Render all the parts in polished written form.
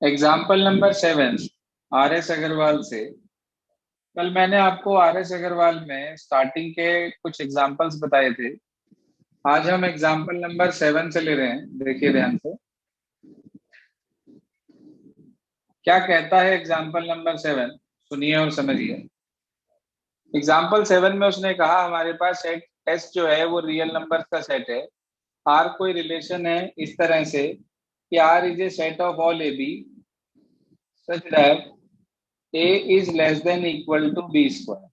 Example number 7 R S Aggarwal से। कल मैंने आपको आर एस अग्रवाल में स्टार्टिंग के कुछ एग्जाम्पल्स बताए थे। आज हम एग्जाम्पल नंबर 7 से ले रहे हैं। देखिए ध्यान से क्या कहता है एग्जाम्पल नंबर 7, सुनिए और समझिए। एग्जाम्पल 7 में उसने कहा हमारे पास सेट एस जो है वो रियल नंबर का सेट है। आर कोई रिलेशन है इस तरह से कि R is a set of all A B such that A is less than equal to B square.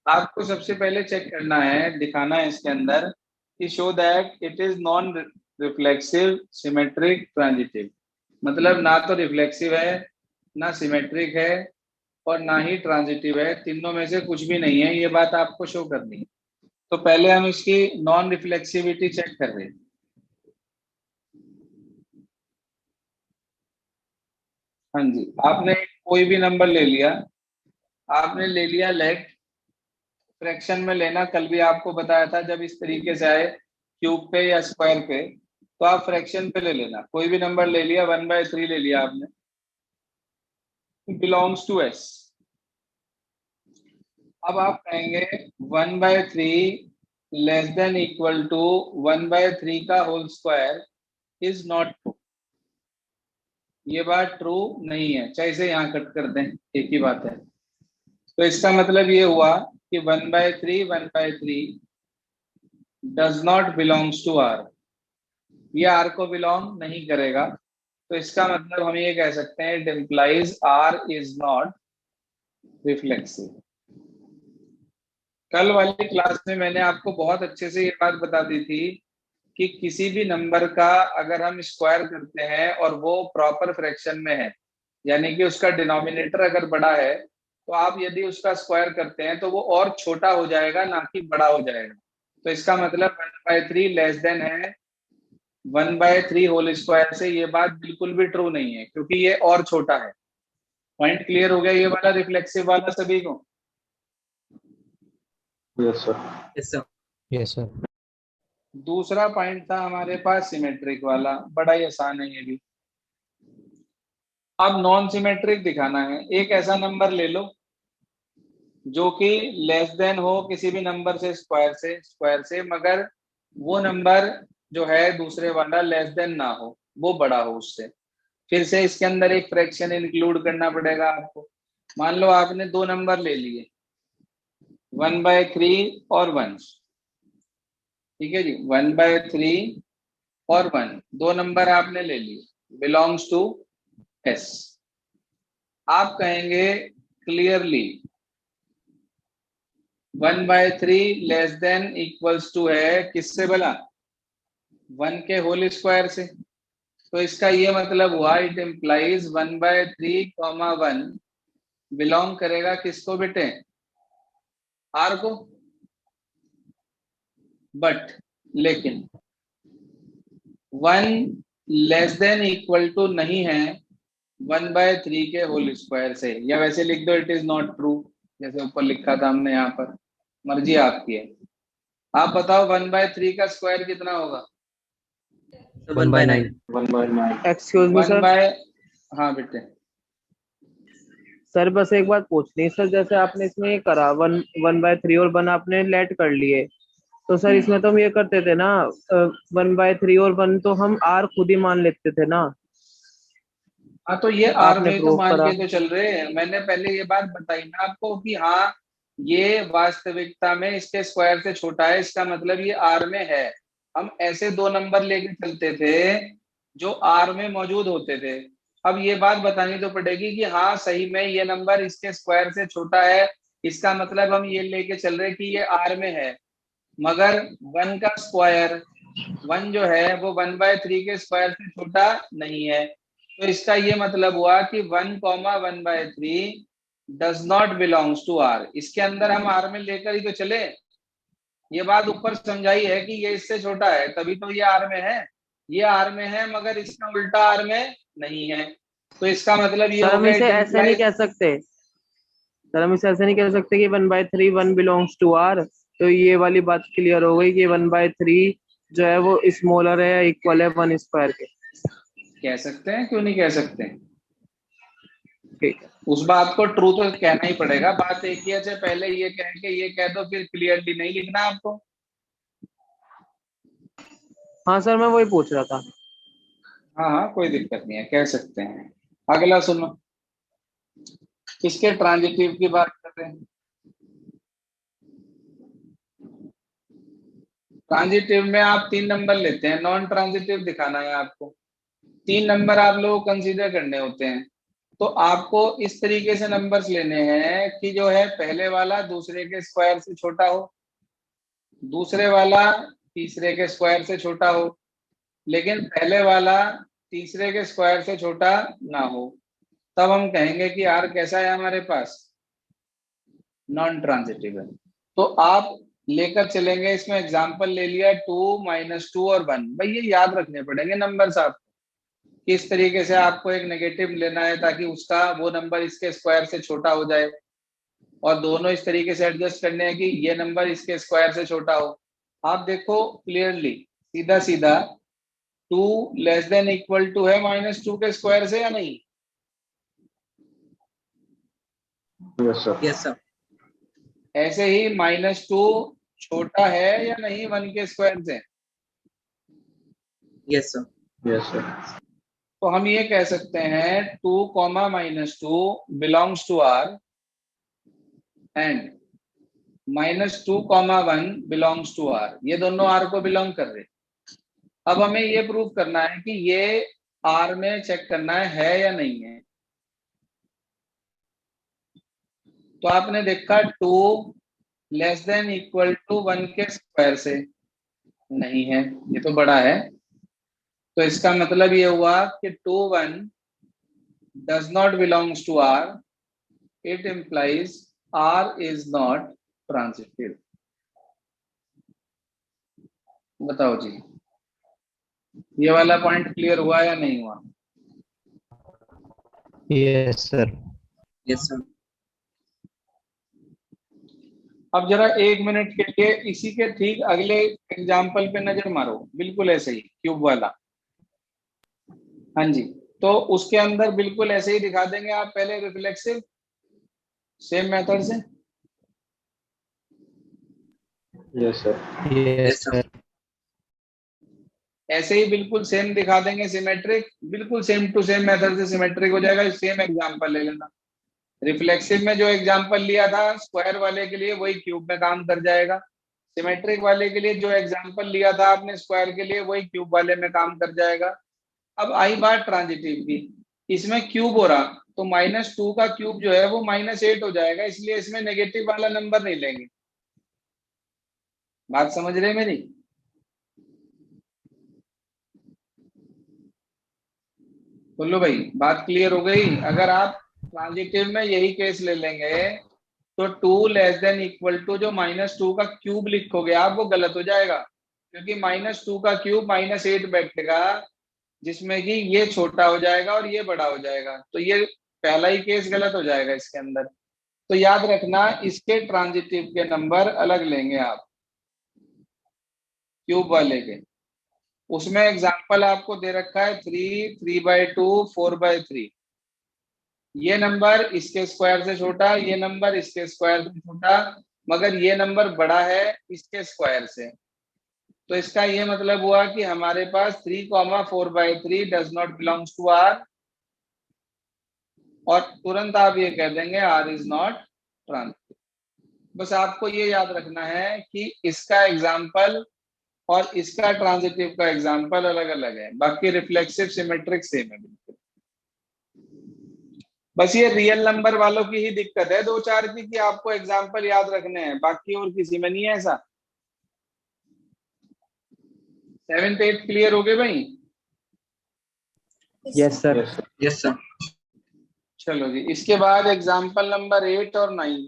आपको सबसे पहले चेक करना है, दिखाना है इसके अंदर कि show that it is non reflexive symmetric transitive. मतलब ना तो रिफ्लेक्सिव है, ना सिमेट्रिक है और ना ही ट्रांजिटिव है। तीनों में से कुछ भी नहीं है, ये बात आपको शो करनी है। तो पहले हम इसकी नॉन रिफ्लेक्सिविटी चेक कर रहे हैं। हाँ जी, आपने कोई भी नंबर ले लिया, आपने ले लिया लेट। फ्रैक्शन में लेना, कल भी आपको बताया था, जब इस तरीके से आए क्यूब पे या स्क्वायर पे तो आप फ्रैक्शन पे ले लेना। कोई भी नंबर ले लिया, 1/3 ले लिया आपने, बिलोंग्स टू एस। अब आप कहेंगे 1/3 लेस देन इक्वल टू 1/3 का whole square is not true. ये बात ट्रू नहीं है, चाहे इसे यहाँ कट कर दें, एक ही बात है। तो इसका मतलब ये हुआ कि 1/3 does not belongs to R. ये आर को बिलोंग नहीं करेगा। तो इसका मतलब हम ये कह सकते हैं it implies R is not reflexive. कल वाली क्लास में मैंने आपको बहुत अच्छे से ये बात बता दी थी कि किसी भी नंबर का अगर हम स्क्वायर करते हैं और वो प्रॉपर फ्रैक्शन में है, यानी कि उसका डिनोमिनेटर अगर बड़ा है, तो आप यदि उसका स्क्वायर करते हैं तो वो और छोटा हो जाएगा, ना कि बड़ा हो जाएगा। तो इसका मतलब 1/3 लेस देन है 1/3 होल स्क्वायर से। ये बात बिल्कुल भी ट्रू नहीं है, क्योंकि ये और छोटा है। पॉइंट क्लियर हो गया ये वाला रिफ्लेक्सिव वाला सभी को? Yes sir. Yes sir. Yes sir. दूसरा पॉइंट था हमारे पास सिमेट्रिक वाला, बड़ा ही आसान है ये भी। अब नॉन सिमेट्रिक दिखाना है। एक ऐसा नंबर ले लो जो कि लेस देन हो किसी भी नंबर से स्क्वायर से, मगर वो नंबर जो है दूसरे वाला लेस देन ना हो, वो बड़ा हो उससे। फिर से इसके अंदर एक फ्रैक्शन इंक्लूड करना पड़ेगा आपको। मान लो आपने दो नंबर ले लिए, 1/3 और 1। ठीक है जी, 1/3 और 1 दो नंबर आपने ले लिए, बिलोंग्स टू एस। आप कहेंगे clearly 1/3 less than equals to है किससे भला? 1 के होल स्क्वायर से। तो इसका ये मतलब हुआ इट इम्प्लाइज 1/3 1 बिलोंग करेगा किसको बेटे? आर को। बट लेकिन 1 लेस देन इक्वल टू नहीं है 1/3 के होल स्क्वायर से, या वैसे लिख दो इट इज नॉट ट्रू, जैसे ऊपर लिखा था हमने यहाँ पर। मर्जी आपकी है। आप बताओ 1/3 का स्क्वायर कितना होगा? 1/9। 1/9। Excuse me 1 sir. बाय, हाँ बेटे। सर बस एक बात पूछनी है सर, जैसे आपने इसमें ये करा 1/3 और 1 आपने लेट कर लिए, तो सर इसमें तो हम ये करते थे ना 1/3 और 1 तो हम आर खुद ही मान लेते थे ना। हाँ तो ये आर आपने में तो प्रूव मान करा। के तो चल रहे हैं। मैंने पहले ये बात बताई ना आपको कि हाँ ये वास्तविकता में इसके स्क्वायर से छोटा है, इसका मतलब ये आर में है। हम ऐसे दो नंबर लेके चलते थे जो आर में मौजूद होते थे। अब ये बात बतानी तो पड़ेगी कि हाँ सही में ये नंबर इसके स्क्वायर से छोटा है, इसका मतलब हम ये लेके चल रहे कि ये आर में है। मगर 1 का स्क्वायर 1 जो है वो 1/3 के स्क्वायर से छोटा नहीं है। तो इसका ये मतलब हुआ कि 1,1/3 does not belongs to R. इसके अंदर हम आर में लेकर ही तो चले। ये बात ऊपर समझाई है कि ये इससे छोटा है, तभी तो ये आर में है। ये आर में है मगर इसका उल्टा आर में नहीं है। तो इसका मतलब ये सर हो हम गया इसे इट ऐसे नहीं इम्प्लाइज। कह सकते। सर हम इसे ऐसे नहीं कह सकते कि 1/3 1 बिलोंग्स टू आर। तो ये वाली बात क्लियर हो गई कि 1/3 जो है वो स्मॉलर है या इक्वल है 1 स्क्वायर के। कह सकते हैं, क्यों नहीं कह सकते हैं? ठीक है। उस बात को ट्रू तो कहना ही पड़ेगा। बात एक ही है, चाहे पहले ये कह के ये कह दो, फिर क्लियरली नहीं लिखना आपको। हाँ सर, मैं वही पूछ रहा था। हाँ हाँ, कोई दिक्कत नहीं है, कह सकते हैं। अगला सुनो, इसके ट्रांजिटिव की बात कर रहे हैं। ट्रांजिटिव में आप 3 नंबर लेते हैं, नॉन ट्रांजिटिव दिखाना है आपको। 3 नंबर आप लोगों को कंसीडर करने होते हैं। तो आपको इस तरीके से नंबर्स लेने हैं कि जो है पहले वाला दूसरे के स्क्वायर से छोटा हो, दूसरे वाला तीसरे के स्क्वायर से छोटा हो, लेकिन पहले वाला तीसरे के स्क्वायर से छोटा ना हो। तब हम कहेंगे कि आर कैसा है हमारे पास, नॉन ट्रांजिटिव है। तो आप लेकर चलेंगे, इसमें एग्जांपल ले लिया 2 -2 और 1। भाई ये याद रखने पड़ेंगे नंबर्स आपको, किस तरीके से आपको एक नेगेटिव लेना है ताकि उसका वो नंबर इसके स्क्वायर से छोटा हो जाए, और दोनों इस तरीके से एडजस्ट करने हैं कि ये नंबर इसके स्क्वायर से छोटा हो। आप देखो क्लियरली, सीधा सीधा 2 लेस देन इक्वल टू है -2 के स्क्वायर से या नहीं? Yes sir. ऐसे ही -2 छोटा है या नहीं 1 के स्क्वायर से? Yes sir. तो हम ये कह सकते हैं 2 -2 belongs to R and -2 1 belongs to R, ये दोनों आर को बिलोंग कर रहे। अब हमें ये प्रूव करना है कि ये आर में चेक करना है या नहीं है। तो आपने देखा 2 लेस देन इक्वल टू 1 के स्क्वायर से नहीं है, ये तो बड़ा है। तो इसका मतलब ये हुआ कि 2 1 does not belongs to R. It implies R is not transitive. बताओ जी, ये वाला पॉइंट क्लियर हुआ या नहीं हुआ? Yes sir. Yes sir. अब जरा 1 मिनट के लिए इसी के ठीक अगले एग्जाम्पल पे नजर मारो, बिल्कुल ऐसे ही क्यूब वाला। हाँ जी, तो उसके अंदर बिल्कुल ऐसे ही दिखा देंगे आप, पहले रिफ्लेक्सिव सेम मेथड से। Yes sir. Yes sir. ऐसे ही बिल्कुल सेम दिखा देंगे सिमेट्रिक, बिल्कुल सेम टू सेम मेथड से सिमेट्रिक हो जाएगा। सेम एग्जांपल ले लेना, रिफ्लेक्सिव में जो एग्जांपल लिया था स्क्वायर वाले के लिए वही क्यूब में काम कर जाएगा। सिमेट्रिक वाले के लिए जो एग्जांपल लिया था आपने स्क्वायर के लिए वही क्यूब वाले में काम कर जाएगा। अब आई बात ट्रांजिटिव की, इसमें क्यूब हो रहा तो -2 का क्यूब जो है वो -8 हो जाएगा, इसलिए इसमें नेगेटिव वाला नंबर नहीं लेंगे। बात समझ रहे मेरी? बोलो भाई, बात क्लियर हो गई? अगर आप ट्रांजिटिव में यही केस ले लेंगे तो 2 लेस देन इक्वल टू जो -2 का क्यूब लिखोगे आप वो गलत हो जाएगा, क्योंकि -2 का क्यूब -8 बैठेगा, जिसमें कि ये छोटा हो जाएगा और ये बड़ा हो जाएगा। तो ये पहला ही केस गलत हो जाएगा इसके अंदर। तो याद रखना, इसके ट्रांजिटिव के नंबर अलग लेंगे आप क्यूब वाले के। उसमें एग्जांपल आपको दे रखा है 3, 3/2, 4/3। ये नंबर इसके स्क्वायर से छोटा, ये नंबर इसके स्क्वायर से छोटा, मगर ये नंबर बड़ा है इसके स्क्वायर से। तो इसका ये मतलब हुआ कि हमारे पास 3, 4/3 does not belongs to R, और तुरंत आप ये कह देंगे आर इज नॉट ट्रांजिटिव। बस आपको ये याद रखना है कि इसका एग्जाम्पल और इसका ट्रांजिटिव का एग्जाम्पल अलग अलग है, बाकी रिफ्लेक्सिव सिमेट्रिक सेम है बिल्कुल। बस ये रियल नंबर वालों की ही दिक्कत है 2 4 की, कि आपको एग्जाम्पल याद रखने हैं, बाकी और किसी में नहीं है ऐसा। 7th 8th क्लियर हो गए भाई? Yes sir. Yes sir. चलो जी, इसके बाद एग्जाम्पल नंबर 8 और 9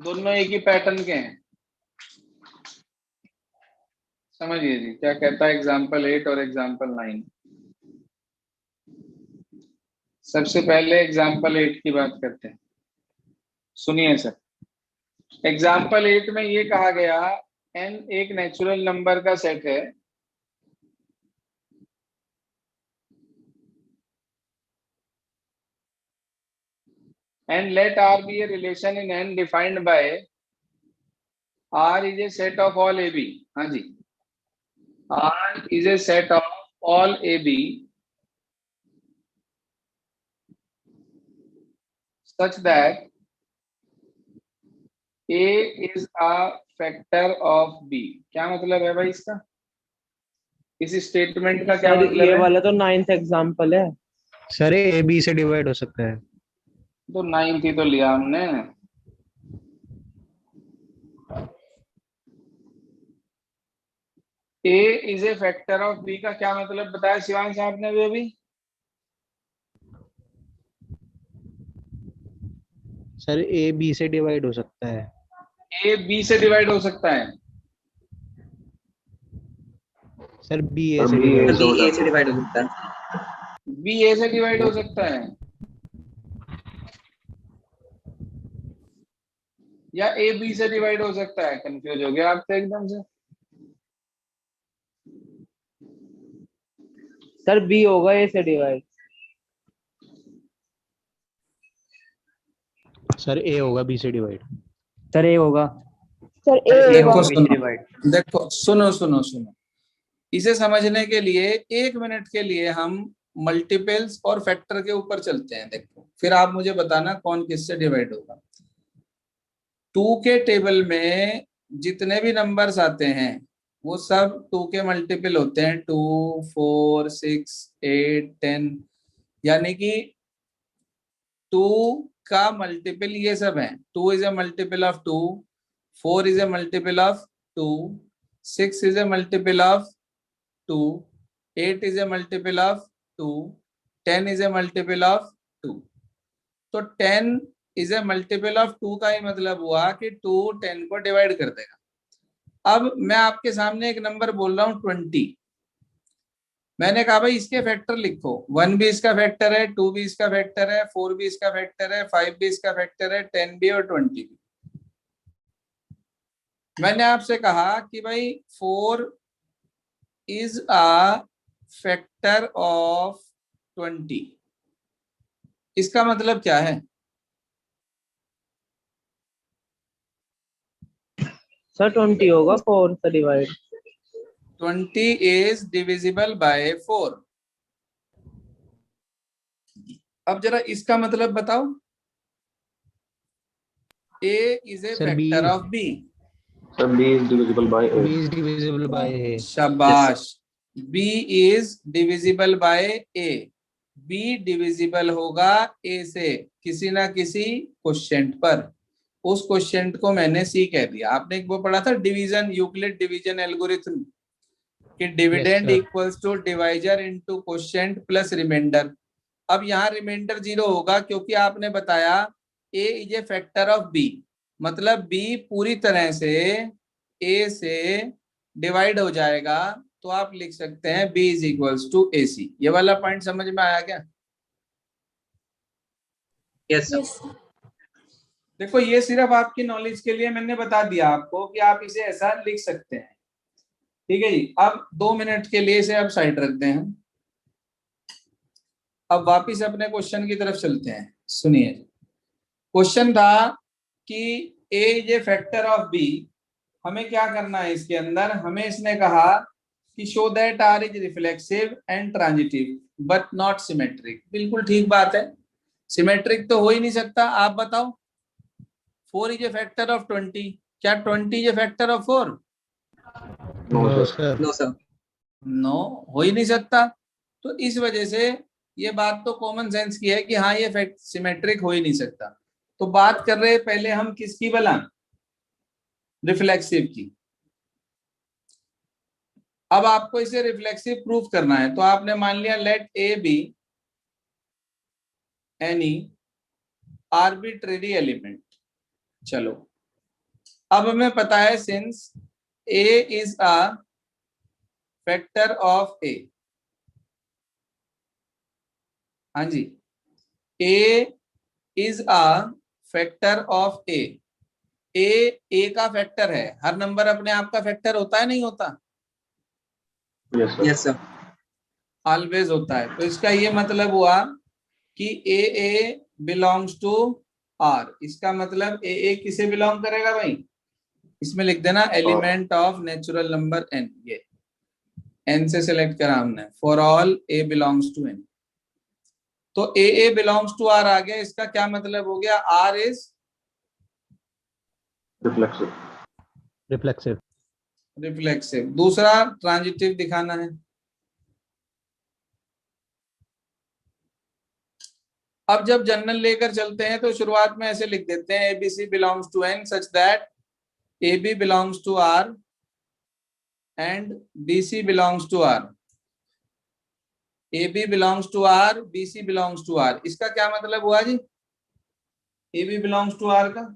दोनों एक ही पैटर्न के हैं। समझिए जी क्या कहता है एग्जाम्पल 8 और एग्जाम्पल 9। सबसे पहले एग्जाम्पल 8 की बात करते हैं, सुनिए सर। एग्जाम्पल 8 में ये कहा गया n एक नेचुरल नंबर का सेट है and let R be a relation in N defined by R is a set of all AB. हाँ जी, R is a set of all AB such that A is a factor of B. क्या मतलब है भाई इसका? इस statement का क्या sir मतलब ये है? वाला तो 9th एग्जाम्पल है। सर ए बी से डिवाइड हो सकता है। तो 9th ही तो लिया हमने। A is a factor of B का क्या मतलब बताया शिवांश आपने भी अभी? सर ए बी से डिवाइड हो सकता है। A B से डिवाइड हो सकता है। सर बी ए से डिवाइड बी ए से डिवाइड हो सकता है। B A से डिवाइड हो सकता है या A B से डिवाइड हो सकता है? कंफ्यूज हो गया आप तो एकदम से। सर बी होगा ए से डिवाइड। सर ए होगा बी से डिवाइड। सर ए होगा। सर ए ए होगा देखो बी सुनो, से डिवाइड। देखो सुनो सुनो सुनो, इसे समझने के लिए 1 मिनट के लिए हम मल्टीपल्स और फैक्टर के ऊपर चलते हैं। देखो फिर आप मुझे बताना कौन किससे डिवाइड होगा। 2 के टेबल में जितने भी नंबर्स आते हैं वो सब 2 के मल्टीपल होते हैं। 2, 4, 6, 8, 10, यानी कि 2 का मल्टीपल ये सब है। 2 is a multiple of 2, 4 is a multiple of 2, 6 is a multiple of 2, 8 is a multiple of 2, 10 is a multiple of 2. तो 10 is a multiple of 2 का ही मतलब हुआ कि 2 10 को डिवाइड कर देगा। अब मैं आपके सामने एक नंबर बोल रहा हूं 20, मैंने कहा भाई इसके फैक्टर लिखो। 1 भी इसका फैक्टर है, 2 भी इसका फैक्टर है, 4 भी इसका फैक्टर है, 5 भी इसका फैक्टर है, 10 भी और 20 भी। मैंने आपसे कहा कि भाई 4 is a factor of 20, इसका मतलब क्या है? सर 20 होगा 4 से डिवाइड। 20 is divisible by 4। अब जरा इसका मतलब बताओ। A is a Sir, B factor is- of B। Sir, B is divisible by A. B is divisible by A. शाबाश। B is divisible by A। B divisible होगा A से किसी ना किसी क्वोशिएंट पर। उस क्वोशिएंट को मैंने C कह दिया। आपने एक वो पढ़ा था डिवीजन, यूक्लिड डिवीजन एल्गोरिथम, कि dividend sir. Equals to divisor into quotient plus remainder. अब यहाँ रिमाइंडर 0 होगा क्योंकि आपने बताया A is a factor of B, मतलब B पूरी तरह से A से डिवाइड हो जाएगा। तो आप लिख सकते हैं B is equals to AC। ये वाला पॉइंट समझ में आया क्या? Yes, sir. देखो ये सिर्फ आपकी नॉलेज के लिए मैंने बता दिया आपको कि आप इसे ऐसा लिख सकते हैं। ठीक है जी। अब 2 मिनट के लिए इसे अब साइड रखते हैं। अब वापिस अपने क्वेश्चन की तरफ चलते हैं। सुनिए, क्वेश्चन था कि A is a factor of B। हमें क्या करना है इसके अंदर? हमें इसने कहा कि show that R is reflexive and transitive but not symmetric. बिल्कुल ठीक बात है, सिमेट्रिक तो हो ही नहीं सकता। आप बताओ 4 इज ए फैक्टर ऑफ 20, क्या 20 is a factor of 4? No sir. No, sir. No, हो ही नहीं सकता। तो इस वजह से ये बात तो कॉमन सेंस की है कि हाँ ये फैक्ट सिमेट्रिक हो ही नहीं सकता। तो बात कर रहे हैं पहले हम किसकी भला? रिफ्लेक्सिव की। अब आपको इसे रिफ्लेक्सिव प्रूफ करना है। तो आपने मान लिया let A B any arbitrary element. चलो अब हमें पता है since A is a factor of A, हाँ जी, A is a factor of A। A का फैक्टर है। हर नंबर अपने आप का फैक्टर होता है नहीं होता? Yes, sir. Yes, sir. Always होता है। तो इसका ये मतलब हुआ कि A बिलोंग्स टू आर, इसका मतलब ए किसे बिलोंग करेगा भाई, इसमें लिख देना element of natural number N, ये एन से सिलेक्ट करा हमने, for all A belongs to N. तो ए बिलोंग्स टू आर आ गया, इसका क्या मतलब हो गया, R is reflexive. Reflexive. Reflexive. दूसरा ट्रांजिटिव दिखाना है। अब जब जनरल लेकर चलते हैं तो शुरुआत में ऐसे लिख देते हैं ABC belongs to N such that AB belongs to R and BC belongs to R. AB belongs to R, BC belongs to R. इसका क्या मतलब हुआ जी, AB belongs to R का?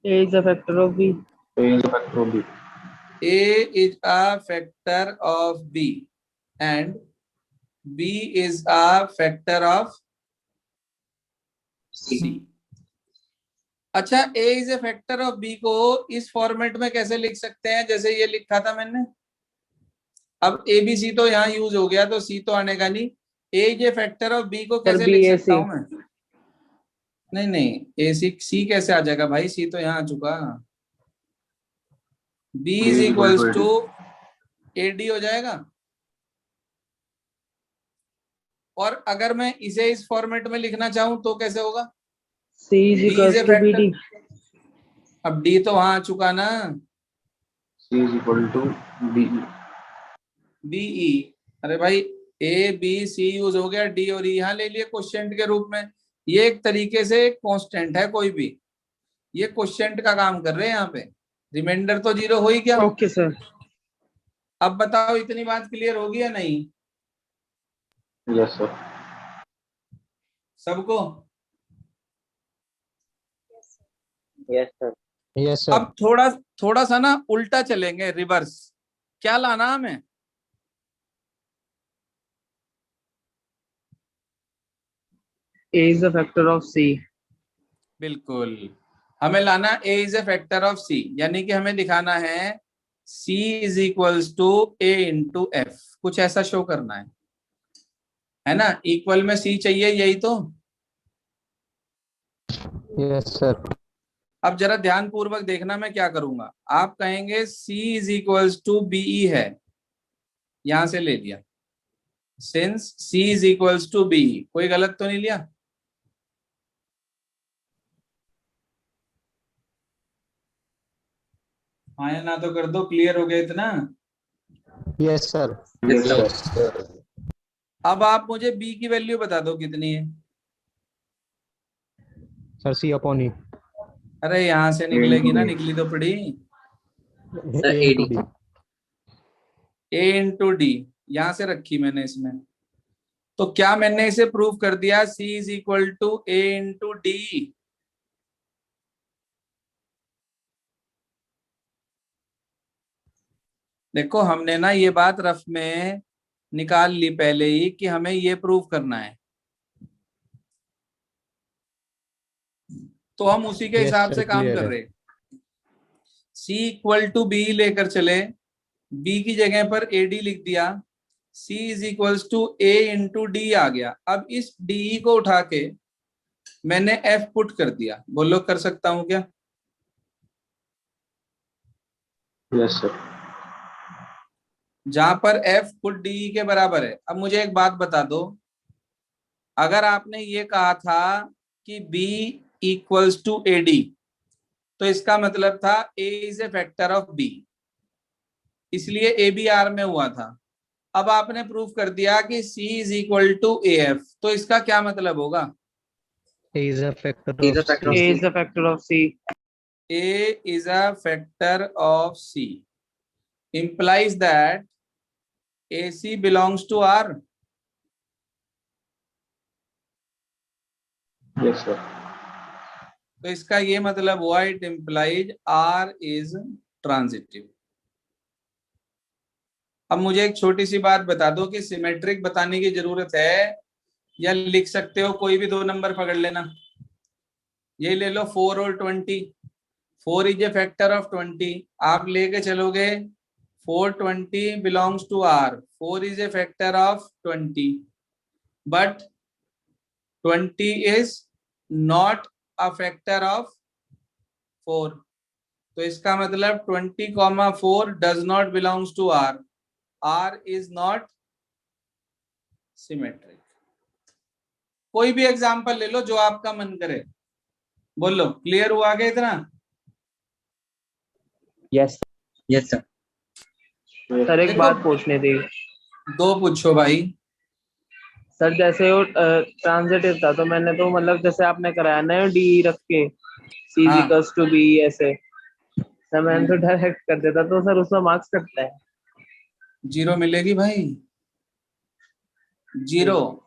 A is a factor of B. A is a factor of B. A is a factor of B and B is a factor of C. अच्छा, A is a factor of B को इस format में कैसे लिख सकते हैं, जैसे ये लिखा था मैंने। अब ABC तो यहाँ यूज हो गया तो C तो आने का नहीं। A is a factor of B को कैसे लिख सकता हूँ मैं? नहीं नहीं, C कैसे आ जाएगा भाई, C तो यहाँ आ चुका। B is equals to AD हो जाएगा। और अगर मैं इसे इस फॉर्मेट में लिखना चाहूं तो कैसे होगा, C is equals to BD। अब D तो वहां आ चुका ना, C is equal to BE। BE, अरे भाई A B C यूज हो गया, D और E यहाँ ले लिए क्वोशिएंट के रूप में। ये एक तरीके से कांस्टेंट है, कोई भी ये क्वोशिएंट का काम कर रहे हैं यहाँ पे। रिमाइंडर तो 0 हो ही गया। Okay sir. अब बताओ इतनी बात क्लियर होगी या नहीं? Yes sir. सबको? Yes sir. Yes sir. अब थोड़ा सा ना उल्टा चलेंगे, रिवर्स। क्या लाना हमें, A is a factor of C। बिल्कुल, हमें लाना A is a factor of C, यानी कि हमें दिखाना है C is equals to A into F, कुछ ऐसा शो करना है ना। इक्वल में C चाहिए, यही तो। Yes sir. अब जरा ध्यान पूर्वक देखना मैं क्या करूंगा। आप कहेंगे C is equals to BE है, यहां से ले लिया, since C is equals to BE, कोई गलत तो नहीं लिया। हाँ या ना तो कर दो, क्लियर हो गया इतना? Yes sir. Yes sir. अब आप मुझे B की वैल्यू बता दो कितनी है। Sir C upon E। अरे यहां से निकलेगी ना, निकली तो पड़ी। A into D। A into D यहां से रखी मैंने इसमें, तो क्या मैंने इसे प्रूव कर दिया, C is equal to A into D। देखो हमने ना ये बात रफ में निकाल ली पहले ही कि हमें ये प्रूव करना है, तो हम उसी के हिसाब से काम कर रहे। C इक्वल टू B लेकर चले, B की जगह पर AD लिख दिया, C is equals to A into D आ गया। अब इस DE को उठा के मैंने F पुट कर दिया, बोलो कर सकता हूं क्या? Yes sir. जहां पर F पुट DE के बराबर है। अब मुझे एक बात बता दो, अगर आपने ये कहा था कि B इक्वल्स टू AD, तो इसका मतलब था A is a factor of B, इसलिए AB R में हुआ था। अब आपने प्रूफ कर दिया कि C is equal to AF, तो इसका क्या मतलब होगा? A is a factor of C। A is a factor of C। A is a factor of C implies that AC belongs to R। Yes sir. तो इसका ये मतलब हुआ, it implies R is transitive। अब मुझे एक छोटी सी बात बता दो कि सिमेट्रिक बताने की जरूरत है या लिख सकते हो, कोई भी 2 नंबर पकड़ लेना। ये ले लो 4 और 20, 4 इज ए फैक्टर ऑफ 20, आप लेके चलोगे 420 belongs to R, 4 is a factor of 20, but 20 is not a factor of 4। तो इसका मतलब 20,4 does not belongs to R। R is not symmetric. कोई भी एग्जांपल ले लो जो आपका मन करे, बोलो। क्लियर हुआ क्या इतना? Yes yes sir. सर, एक देखो, बात पूछनी थी। दो पूछो भाई। सर जैसे वो ट्रांजिटिव था, तो मैंने तो मतलब जैसे आपने कराया ना डी रख के सी हाँ। इक्वल्स टू बी ऐसे, सर मैंने तो डायरेक्ट कर देता, तो सर उसमें मार्क्स कटता है। 0 मिलेगी भाई, 0।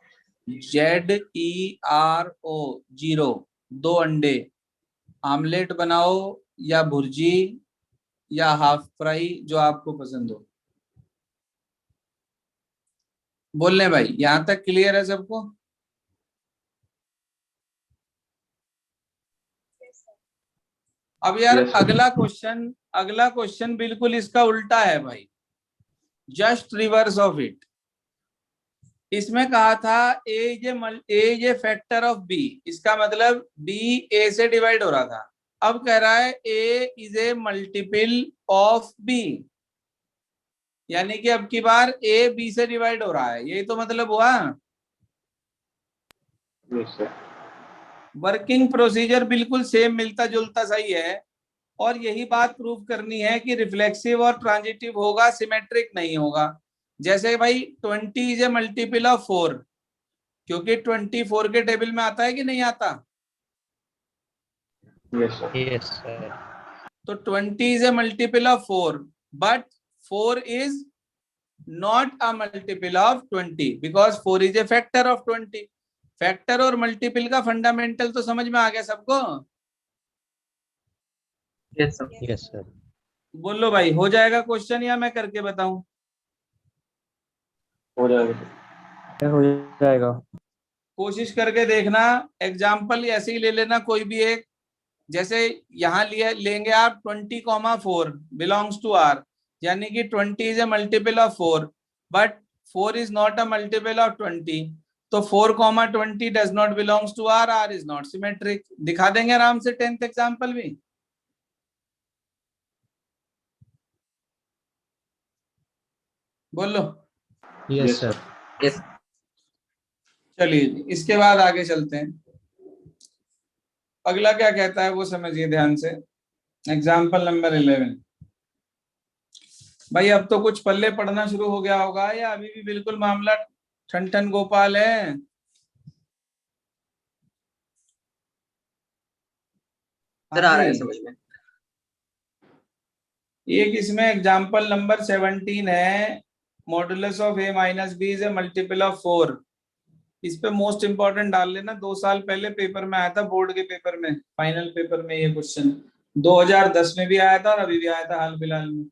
ZERO, 0। 2 अंडे, आमलेट बनाओ या भुर्जी या हाफ फ्राई, जो आपको पसंद हो। बोल ले भाई, यहां तक क्लियर है सबको? अब यार Yes, sir. अगला क्वेश्चन बिल्कुल इसका उल्टा है भाई, जस्ट रिवर्स ऑफ इट। इसमें कहा था A is a factor of B, इसका मतलब बी ए से डिवाइड हो रहा था। अब कह रहा है A is a multiple of B, यानी कि अब की बार ए बी से डिवाइड हो रहा है, यही तो मतलब हुआ। Yes, sir. वर्किंग प्रोसीजर बिल्कुल सेम, मिलता जुलता सही है। और यही बात प्रूव करनी है कि रिफ्लेक्सिव और ट्रांजिटिव होगा, सिमेट्रिक नहीं होगा। जैसे भाई 20 इज ए मल्टीपल ऑफ 4, क्योंकि 24 के टेबल में आता है कि नहीं आता? Yes, sir. Yes, sir. तो 20 is a multiple of 4, but 4 is not a multiple of 20 because 4 is a factor of 20। Factor और मल्टीपल का फंडामेंटल तो समझ में आ गया सबको? Yes sir. Yes, sir. बोलो भाई, हो जाएगा क्वेश्चन या मैं करके बताऊं? हो जाएगा। हो जाएगा। कोशिश करके देखना। एग्जाम्पल ऐसे ही ले लेना कोई भी एक। जैसे यहाँ लेंगे आप 20,4 बिलोंग्स टू R, यानी कि 20 is a multiple of 4, but 4 is not a multiple of 20। तो 4,20 does not belongs to R, R is not symmetric. दिखा देंगे आराम से 10th एग्जाम्पल भी। बोलो। Yes, Yes, sir. sir. Yes. चलिए इसके बाद आगे चलते हैं। अगला क्या कहता है वो समझिए ध्यान से। Example number 11। भाई अब तो कुछ पल्ले पड़ना शुरू हो गया होगा, या अभी भी बिल्कुल मामला ठन ठन गोपाल है? सर आ हाँ रहा है जी। समझ में। एक इसमें एग्जाम्पल नंबर 17 है, modulus of a minus B is a multiple of 4। इस पे मोस्ट इंपॉर्टेंट डाल लेना, 2 साल पहले पेपर में आया था, बोर्ड के पेपर में, फाइनल पेपर में ये क्वेश्चन 2010 में भी आया था और अभी भी आया था हाल फिलहाल में।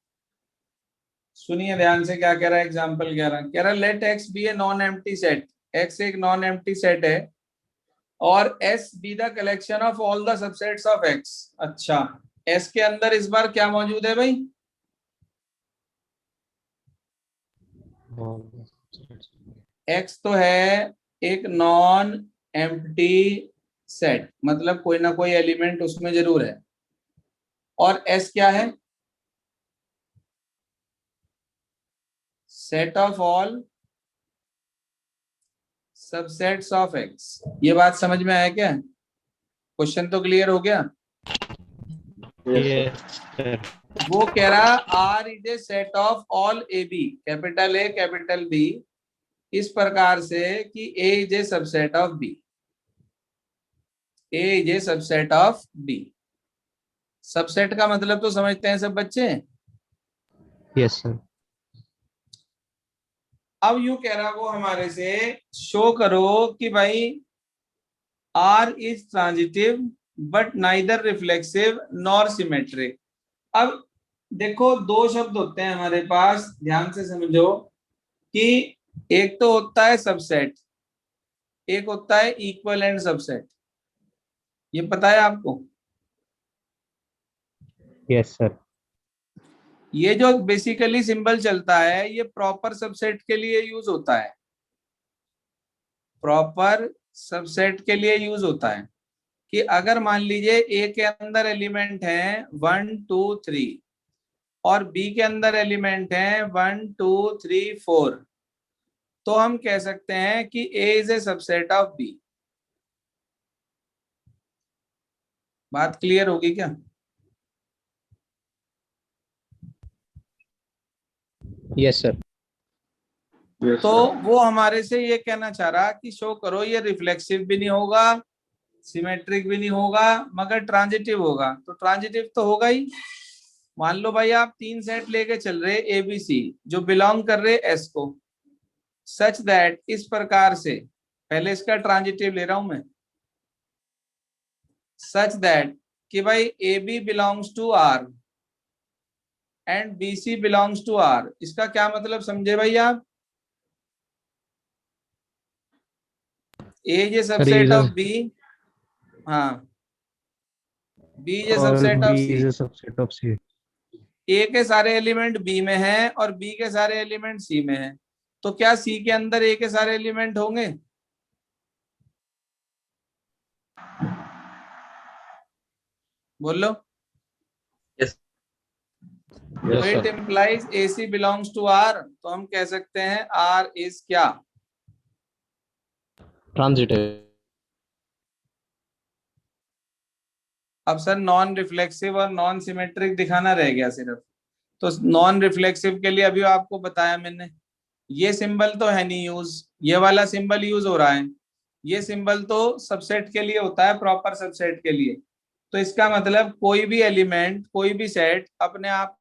सुनिए ध्यान से क्या कह रहा है एग्जाम्पल 11। कह रहा है let X be a non empty set. X एक नॉन एम्प्टी सेट है और S be the collection of all the subsets of X. अच्छा, एस के अंदर इस बार क्या मौजूद है भाई? एक्स तो है एक नॉन एम्प्टी सेट, मतलब कोई ना कोई एलिमेंट उसमें जरूर है। और एस क्या है? Set of all subsets of x. ये बात समझ में आया क्या? क्वेश्चन तो क्लियर हो गया? Yes, sir. Yes, sir. वो कह रहा R is a set of all A B, capital A capital B, इस प्रकार से कि A is a subset of B. A is a subset of B. Subset का मतलब तो समझते हैं सब बच्चे? Yes, sir. अब यूं कह रहा वो हमारे से शो करो कि भाई R is transitive but neither reflexive nor symmetric. अब देखो, दो शब्द होते हैं हमारे पास, ध्यान से समझो कि एक तो होता है सबसेट, एक होता है इक्विवेलेंट सबसेट। ये पता है आपको? Yes, sir. ये जो बेसिकली सिंबल चलता है ये प्रॉपर सबसेट के लिए यूज होता है, प्रॉपर सबसेट के लिए यूज होता है कि अगर मान लीजिए ए के अंदर एलिमेंट है 1 2 3 और बी के अंदर एलिमेंट है 1 2 3 4, तो हम कह सकते हैं कि A is a subset of B. बात क्लियर होगी क्या? Yes sir. Yes, तो sir. वो हमारे से ये कहना चाह रहा कि शो करो ये रिफ्लेक्सिव भी नहीं होगा, सिमेट्रिक भी नहीं होगा, मगर ट्रांजिटिव होगा। तो ट्रांजिटिव तो होगा ही। मान लो भाई आप 3 सेट लेके चल रहे ए बी सी जो बिलोंग कर रहे एस को, सच दैट, इस प्रकार से, पहले इसका ट्रांजिटिव ले रहा हूं मैं, सच दैट कि भाई A B belongs to R and B C belongs to R. इसका क्या मतलब समझे भाई आप? A is a subset of B, हाँ, बी इज ए और subset of B C. is a subset of C. A के सारे एलिमेंट बी में हैं और बी के सारे एलिमेंट सी में हैं, तो क्या सी के अंदर ए के सारे एलिमेंट होंगे? बोलो। Yes. तो Yes, it sir. Implies A C belongs to R, तो हम कह सकते हैं आर इज क्या? Transitive. अब सर नॉन रिफ्लेक्सिव और नॉन सिमेट्रिक दिखाना रह गया सिर्फ। तो नॉन रिफ्लेक्सिव के लिए अभी आपको बताया मैंने, ये सिंबल तो है नहीं यूज, ये वाला सिंबल यूज हो रहा है। ये सिंबल तो सबसेट के लिए होता है, प्रॉपर सबसेट के लिए। तो इसका मतलब कोई भी एलिमेंट, कोई भी सेट अपने आप